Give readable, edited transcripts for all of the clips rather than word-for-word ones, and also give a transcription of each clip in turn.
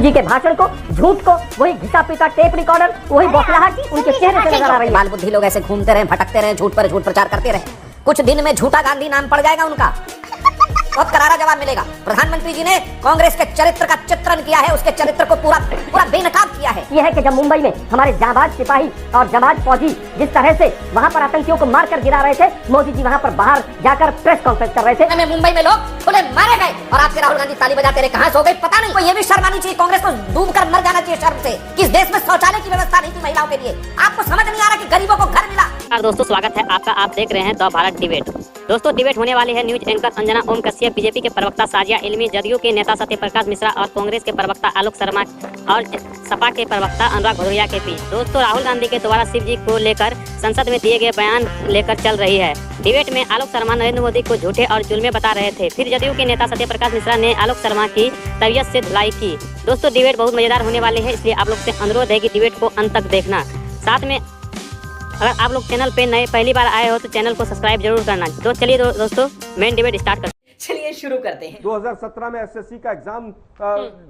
जी के भाषण को, झूठ को, वही घिसा पीटा टेप रिकॉर्डर, वही बौखलाहट उनके चेहरे से नजर आ रही है। बाल बुद्धि लोग ऐसे घूमते रहे, भटकते रहे, झूठ पर झूठ प्रचार करते रहे, कुछ दिन में झूठा गांधी नाम पड़ जाएगा उनका। बहुत करारा जवाब मिलेगा। प्रधानमंत्री जी ने कांग्रेस के चरित्र का चित्रण किया है, उसके चरित्र को पूरा बेनकाब किया है। यह है कि जब मुंबई में हमारे जाबाज सिपाही और जाबाज फौजी जिस तरह से वहां पर आतंकियों को मारकर गिरा रहे थे, मोदी जी वहां पर बाहर जाकर प्रेस कॉन्फ्रेंस कर रहे थे। मुंबई में लोग खुले मारे गए और आपके राहुल गांधी ताली बजाते रहे, कहां सो गए पता नहीं। ये भी शर्म आनी चाहिए, कांग्रेस को डूब कर मर जाना चाहिए शर्म से। किस देश में शौचालय की व्यवस्था नहीं थी महिलाओं के लिए? आपको समझ नहीं आ रहा कि गरीबों को घर मिला। दोस्तों स्वागत है आपका, आप देख रहे हैं द भारत डिबेट। दोस्तों डिबेट होने वाली है news anchor Anjana Om Kashyap, BJP के प्रवक्ता साजिया इल्मी, जदयू के नेता सत्यप्रकाश मिश्रा और कांग्रेस के प्रवक्ता आलोक शर्मा और सपा के प्रवक्ता अनुराग भदौरिया के बीच। दोस्तों राहुल गांधी के द्वारा शिव जी को लेकर संसद में दिए गए बयान लेकर चल रही है। डिबेट में आलोक शर्मा नरेंद्र मोदी को झूठे और जुल्मे बता रहे थे। फिर जदयू के नेता सत्यप्रकाश मिश्रा ने आलोक शर्मा की तबीयत से धुलाई की। दोस्तों डिबेट बहुत मजेदार होने वाली है, इसलिए आप लोग से अनुरोध है कि डिबेट को अंत तक देखना। साथ में अगर आप लोग चैनल पे नए पहली बार आए हो तो चैनल को सब्सक्राइब जरूर करना। तो चलिए दोस्तों मेन डिबेट स्टार्ट करते हैं। चलिए शुरू करते हैं। 2017 में एसएससी का एग्जाम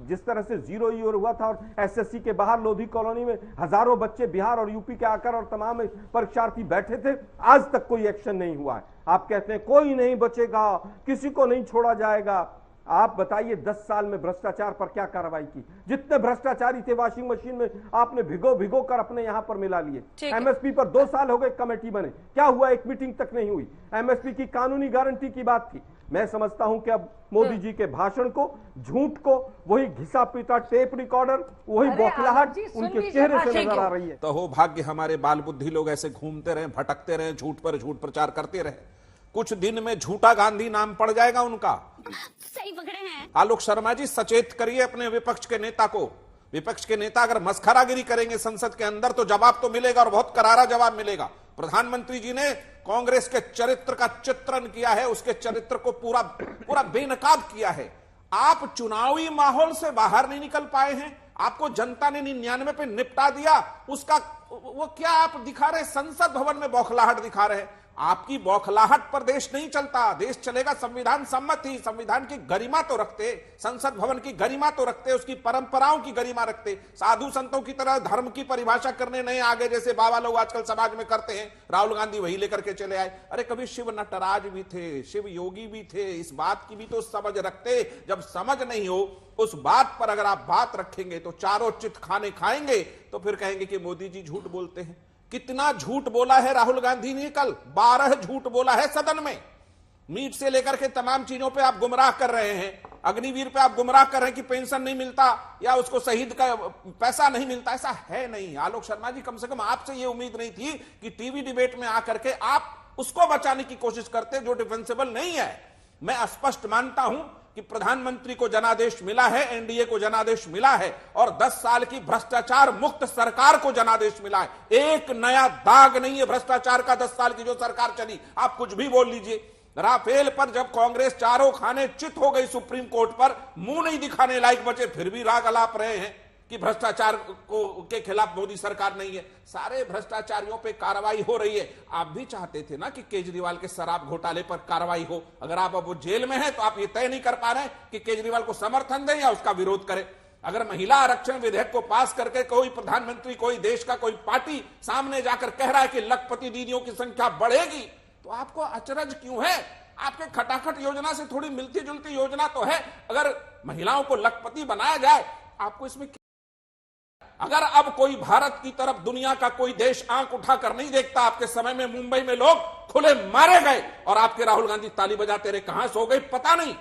जिस तरह से 0 ईयर हुआ था और एसएससी के बाहर लोधी कॉलोनी में हजारों बच्चे बिहार और यूपी के आकर और तमाम परीक्षार्थी बैठे थे, आज तक कोई एक्शन नहीं हुआ है। आप कहते हैं कोई नहीं बचेगा, किसी को नहीं छोड़ा जाएगा। आप बताइए 10 साल में भ्रष्टाचार पर क्या कार्रवाई की? जितने भ्रष्टाचारी थे वाशिंग मशीन में आपने भिगो कर अपने यहां पर मिला लिए। एमएसपी पर 2 साल हो गए, कमेटी बने, क्या हुआ? एक मीटिंग तक नहीं हुई। एमएसपी की कानूनी गारंटी की बात थी। मैं समझता हूं कि अब मोदी जी के भाषण को, झूठ को, वही घिसा पीटा टेप रिकॉर्डर, वही बौखलाहट उनके चेहरे से नजर आ रही है। तो हो भाग्य हमारे बाल बुद्धि लोग ऐसे घूमते रहे, भटकते रहे, झूठ पर झूठ प्रचार करते रहे, कुछ दिन में झूठा गांधी नाम पड़ जाएगा उनका। सही पकड़े हैं। आलोक शर्मा जी सचेत करिए अपने विपक्ष के नेता को। विपक्ष के नेता अगर मस्खरागिरी करेंगे संसद के अंदर तो जवाब तो मिलेगा और बहुत करारा जवाब मिलेगा। प्रधानमंत्री जी ने कांग्रेस के चरित्र का चित्रण किया है, उसके चरित्र को पूरा बेनकाब किया है। आप चुनावी माहौल से बाहर नहीं निकल पाए हैं, आपको जनता ने 99 पे निपटा दिया। उसका वो क्या आप दिखा रहे? संसद भवन में बौखलाहट दिखा रहे हैं। आपकी बौखलाहट पर देश नहीं चलता, देश चलेगा संविधान सम्मत ही। संविधान की गरिमा तो रखते, संसद भवन की गरिमा तो रखते, उसकी परंपराओं की गरिमा रखते। साधु संतों की तरह धर्म की परिभाषा करने नहीं आगे, जैसे बाबा लोग आजकल समाज में करते हैं। राहुल गांधी वही लेकर के चले आए। अरे कभी शिव नटराज भी थे, शिव योगी भी थे, इस बात की भी तो समझ रखते। जब समझ नहीं हो उस बात पर अगर आप बात रखेंगे तो चारों चित खाने खाएंगे, तो फिर कहेंगे कि मोदी जी झूठ बोलते हैं। कितना झूठ बोला है राहुल गांधी ने? कल 12 झूठ बोला है सदन में। मीट से लेकर के तमाम चीजों पे आप गुमराह कर रहे हैं। अग्निवीर पे आप गुमराह कर रहे हैं कि पेंशन नहीं मिलता या उसको शहीद का पैसा नहीं मिलता। ऐसा है नहीं। आलोक शर्मा जी, कम से कम आपसे ये उम्मीद नहीं थी कि टीवी डिबेट में आकर के आप उसको बचाने की कोशिश करते जो डिफेंसिबल नहीं है। मैं स्पष्ट मानता हूं कि प्रधानमंत्री को जनादेश मिला है, एनडीए को जनादेश मिला है और 10 साल की भ्रष्टाचार मुक्त सरकार को जनादेश मिला है। एक नया दाग नहीं है भ्रष्टाचार का 10 साल की जो सरकार चली। आप कुछ भी बोल लीजिए। राफेल पर जब कांग्रेस चारों खाने चित हो गई सुप्रीम कोर्ट पर, मुंह नहीं दिखाने लायक बचे, फिर भी राग अलाप रहे हैं कि भ्रष्टाचार के खिलाफ मोदी सरकार नहीं है। सारे भ्रष्टाचारियों पे कार्रवाई हो रही है। आप भी चाहते थे ना कि केजरीवाल के शराब घोटाले पर कार्रवाई हो। अगर आप अब वो जेल में हैं तो आप ये तय नहीं कर पा रहे हैं कि केजरीवाल को समर्थन दें या उसका विरोध करें। अगर महिला आरक्षण विधेयक को पास करके कोई प्रधानमंत्री, कोई देश का कोई पार्टी सामने जाकर कह रहा है कि लखपति दीदियों की संख्या बढ़ेगी, तो आपको अचरज क्यों है? आपके खटाखट योजना से थोड़ी मिलती जुलती योजना तो है। अगर महिलाओं को लखपति बनाया जाए, आपको इसमें अगर अब कोई भारत की तरफ दुनिया का कोई देश आंख उठाकर नहीं देखता, आपके समय में मुंबई में लोग खुले मारे गए और आपके राहुल गांधी ताली बजाते रहे, कहां सो गए पता नहीं।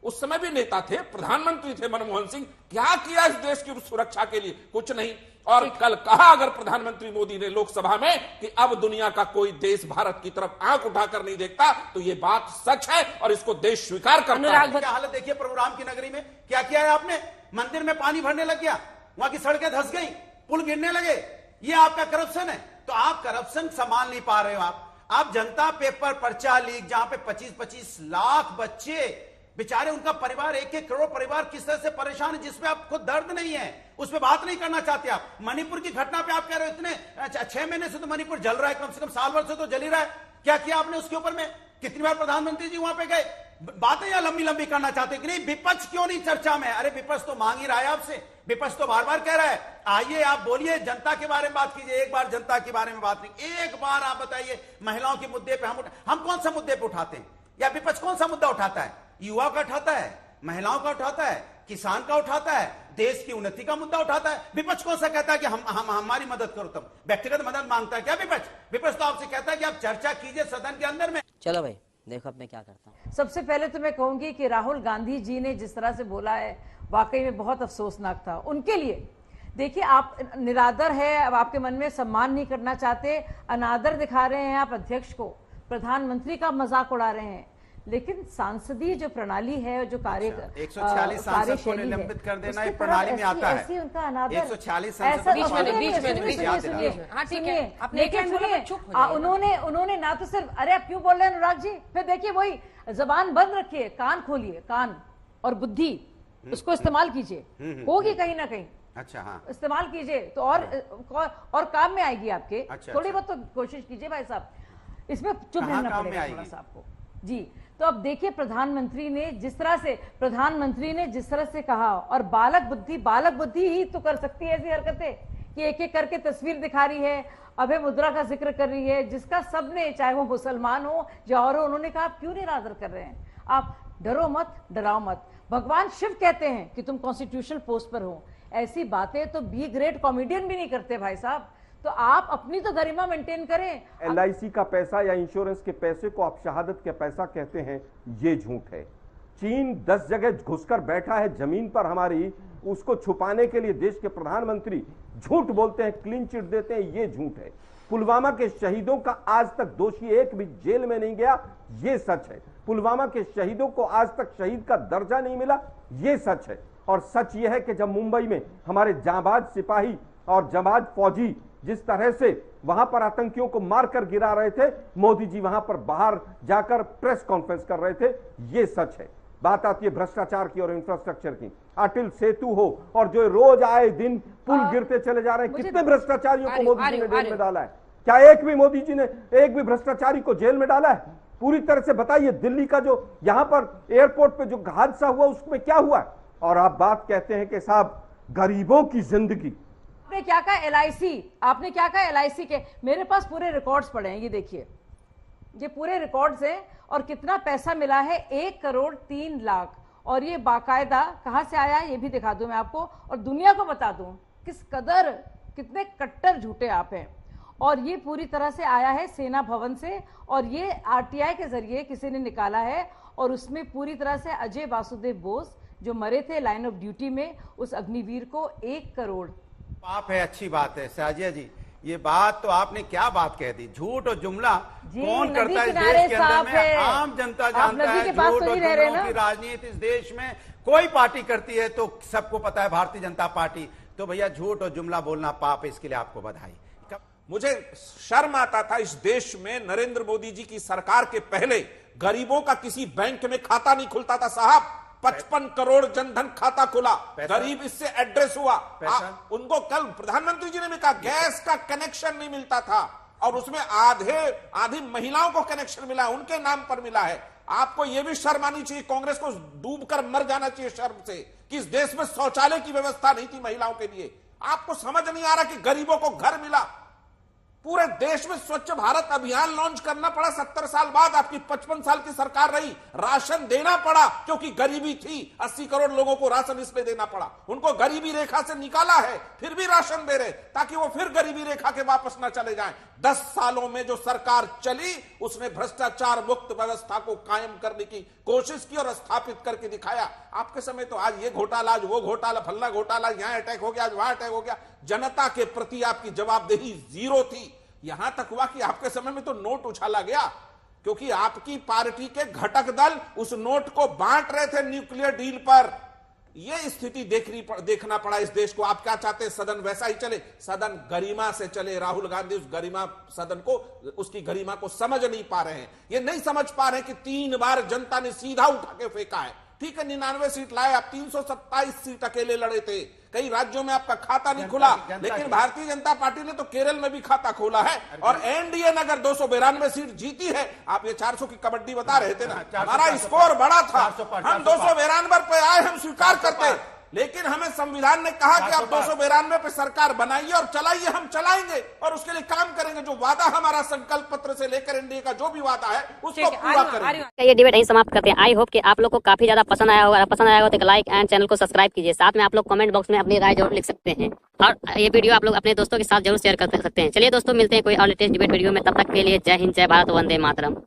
उस समय भी नेता थे, प्रधानमंत्री थे मनमोहन सिंह। क्या किया इस देश की सुरक्षा के लिए? कुछ नहीं। और कल कहा अगर प्रधानमंत्री मोदी ने लोकसभा में कि अब दुनिया का कोई देश भारत की तरफ आंख उठाकर नहीं देखता, तो ये बात सच है और इसको देश स्वीकार करता है। क्या हालत देखिए प्रोग्राम की नगरी में क्या किया है आपने? मंदिर में पानी भरने लग गया, वहां की सड़कें धंस गई, पुल गिरने लगे। ये आपका करप्शन है। तो आप करप्शन संभाल नहीं पा रहे हो। आप जनता पेपर पर्चा लीक, जहां पे 25-25 लाख बच्चे बेचारे, उनका परिवार 1-1 करोड़ परिवार किस तरह से परेशान है, जिसपे आपको दर्द नहीं है, उस पर बात नहीं करना चाहते आप। मणिपुर की घटना पे आप कह रहे हो इतने 6 महीने से तो मणिपुर जल रहा है, कम से कम साल भर से तो जल ही रहा है। क्या किया आपने उसके ऊपर में? कितनी बार प्रधानमंत्री जी वहां पे गए? बातें यहां लंबी लंबी करना चाहते कि नहीं, विपक्ष क्यों नहीं चर्चा में? अरे विपक्ष तो मांग ही रहा है आपसे, विपक्ष तो बार बार कह रहा है आइए आप बोलिए, जनता के बारे में बात कीजिए। एक बार जनता के बारे में बात नहीं, एक बार आप बताइए महिलाओं के मुद्दे पे हम कौन सा मुद्दे पे उठाते हैं, या विपक्ष कौन सा मुद्दा उठाता है? युवा का उठाता है, महिलाओं का उठाता है, किसान का उठाता है, देश की उन्नति का मुद्दा उठाता है। विपक्ष कौन सा कहता है कि हम हमारी मदद करो? तब व्यक्तिगत मदद मांगता है क्या विपक्ष? विपक्ष तो आपसे कहता है कि आप चर्चा कीजिए सदन के अंदर में। चलो भाई देखो अब मैं क्या करता हूँ। सबसे पहले तो मैं कहूंगी कि राहुल गांधी जी ने जिस तरह से बोला है वाकई में बहुत अफसोसनाक था उनके लिए। देखिए आप निरादर है, अब आपके मन में सम्मान नहीं करना चाहते, अनादर दिखा रहे हैं आप अध्यक्ष को, प्रधानमंत्री का मजाक उड़ा रहे हैं, लेकिन सांसदीय जो प्रणाली है, जो 146 सांसद को निलंबित कर देना एक प्रणाली में आता है। ऐसी उनका अनादर 146 ऐसा उन्होंने ना तो सिर्फ, अरे आप क्यों बोल रहे हैं अनुराग जी? फिर देखिए वही जबान बंद रखिए, कान खोलिए, कान और बुद्धि उसको इस्तेमाल कीजिए, होगी कहीं ना कहीं। अच्छा हाँ, इस्तेमाल कीजिए तो और काम में आएगी आपके। अच्छा, थोड़ी बहुत तो कोशिश कीजिए भाई साहब, इसमें चुप रहना पड़ेगा थोड़ा सा आपको जी। तो अब देखिए प्रधानमंत्री ने जिस तरह से कहा, और बालक बुद्धि ही तो कर सकती है ऐसी हरकतें कि एक एक करके तस्वीर दिखा रही है, अभय मुद्रा का जिक्र कर रही है, जिसका सबने, चाहे वो मुसलमान हो या और हो, उन्होंने कहा आप क्यों निरादर कर रहे हैं? आप डरो मत, डराओ मत। भगवान शिव कहते हैं कि तुम कॉन्स्टिट्यूशनल पोस्ट पर हो। ऐसी बातें तो बी ग्रेड कॉमेडियन भी नहीं करते भाई साहब। तो आप अपनी तो गरिमा मेंटेन करें। LIC का पैसा या इंश्योरेंस के पैसे को आप शहादत के पैसा कहते हैं, ये झूठ है। चीन 10 जगह घुसकर बैठा है जमीन पर हमारी, उसको छुपाने के लिए देश के प्रधानमंत्री झूठ बोलते हैं, क्लीन चिट देते हैं, ये झूठ है। पुलवामा के शहीदों का आज तक दोषी एक भी जेल में नहीं गया, ये सच है। पुलवामा के शहीदों को आज तक शहीद का दर्जा नहीं मिला, ये सच है। और सच ये है कि जब मुंबई में हमारे जांबाज सिपाही और जांबाज फौजी जिस तरह से वहां पर आतंकियों को मारकर गिरा रहे थे, मोदी जी वहां पर बाहर जाकर प्रेस कॉन्फ्रेंस कर रहे थे, ये सच है। बात आती है भ्रष्टाचार की और इंफ्रास्ट्रक्चर की, अटल सेतु हो और जो रोज आए दिन पुल गिरते चले जा रहे हैं, कितने भ्रष्टाचारियों को मोदी जी ने जेल में डाला है? क्या एक भी मोदी जी ने एक भी भ्रष्टाचारी को जेल में डाला है? पूरी तरह से बताइए। दिल्ली का जो यहां पर एयरपोर्ट पे जो हादसा हुआ उसमें क्या हुआ? और आप बात कहते हैं कि साहब गरीबों की जिंदगी। आपने क्या कहा LIC, आपने क्या कहा LIC के? मेरे पास पूरे रिकॉर्ड्स पड़े हैं, ये देखिए, ये पूरे रिकॉर्ड्स हैं और कितना पैसा मिला है, 1,03,00,000। और ये बाकायदा कहां से आया ये भी दिखा दूं मैं आपको, और दुनिया को बता दूं किस कदर, कितने कट्टर झूठे आप हैं। और ये पूरी तरह से आया है सेना भवन से, और ये RTI के जरिए किसी ने निकाला है, और उसमें पूरी तरह से अजय वासुदेव बोस जो मरे थे लाइन ऑफ ड्यूटी में, उस अग्निवीर को 1 करोड़। पाप है, अच्छी बात है साजिया जी, ये बात तो आपने क्या बात कह दी। झूठ और जुमला कौन करता है इस देश के अंदर में? आम जनता जानता है। झूठ और जुमलों की राजनीति इस देश में कोई पार्टी करती है तो सबको पता है, भारतीय जनता पार्टी। तो भैया झूठ और जुमला बोलना पाप है, इसके लिए आपको बधाई। मुझे शर्म आता था इस देश में नरेंद्र मोदी जी की सरकार के पहले गरीबों का किसी बैंक में खाता नहीं खुलता था साहब। 55 करोड़ जनधन खाता खुला, गरीब इससे एड्रेस हुआ। उनको कल प्रधानमंत्री जी ने भी कहा गैस का कनेक्शन नहीं मिलता था, और उसमें आधी महिलाओं को कनेक्शन मिला है, उनके नाम पर मिला है। आपको यह भी शर्म आनी चाहिए, कांग्रेस को डूबकर मर जाना चाहिए शर्म से कि इस देश में शौचालय की व्यवस्था नहीं थी महिलाओं के लिए। आपको समझ नहीं आ रहा कि गरीबों को घर मिला। पूरे देश में स्वच्छ भारत अभियान लॉन्च करना पड़ा 70 साल बाद। आपकी 55 साल की सरकार रही, राशन देना पड़ा क्योंकि गरीबी थी। 80 करोड़ लोगों को राशन इसलिए देना पड़ा, उनको गरीबी रेखा से निकाला है, फिर भी राशन दे रहे ताकि वो फिर गरीबी रेखा के वापस ना चले जाएं। 10 सालों में जो सरकार चली उसने भ्रष्टाचार मुक्त व्यवस्था को कायम करने की कोशिश की और स्थापित करके दिखाया। आपके समय तो आज ये घोटाला, आज वो घोटाला, फल्ला घोटाला, यहां अटैक हो गया, आज वहां अटैक हो गया। जनता के प्रति आपकी जवाबदेही जीरो थी। यहां तक हुआ कि आपके समय में तो नोट उछाला गया क्योंकि आपकी पार्टी के घटक दल उस नोट को बांट रहे थे न्यूक्लियर डील पर। यह स्थिति देखना पड़ा इस देश को। आप क्या चाहते हैं? सदन वैसा ही चले, सदन गरिमा से चले। राहुल गांधी उस गरिमा सदन को, उसकी गरिमा को समझ नहीं पा रहे हैं। ये नहीं समझ पा रहे कि 3 बार जनता ने सीधा उठा के फेंका है। ठीक है 99 सीट लाए, आप 327 सीट अकेले लड़े थे, कई राज्यों में आपका खाता नहीं खुला, लेकिन भारतीय जनता पार्टी ने तो केरल में भी खाता खोला है। और एनडीए ने अगर 292 सीट जीती है, आप ये 400 की कबड्डी बता रहे थे ना, हमारा स्कोर बड़ा था, हम 292 पे आए, हम स्वीकार करते, लेकिन हमें संविधान ने कहा कि आप 292 पे सरकार बनाइए और चलाइए, हम चलाएंगे और उसके लिए काम करेंगे। जो वादा हमारा संकल्प पत्र से लेकर एनडीए का जो भी वादा है उसको पूरा करेंगे। ये डिबेट यहीं समाप्त करते हैं। आई होप कि आप लोग को काफी ज्यादा पसंद आया होगा। पसंद आया होगा तो लाइक एंड चैनल को सब्सक्राइब कीजिए। साथ में आप लोग कमेंट बॉक्स में अपनी राय जरूर लिख सकते हैं और ये वीडियो आप लोग अपने दोस्तों के साथ जरूर शेयर कर सकते हैं। चलिए दोस्तों, मिलते हैं कोई और लेटेस्ट डिबेट वीडियो में, तब तक के लिए जय हिंद, जय भारत, वंदे मातरम।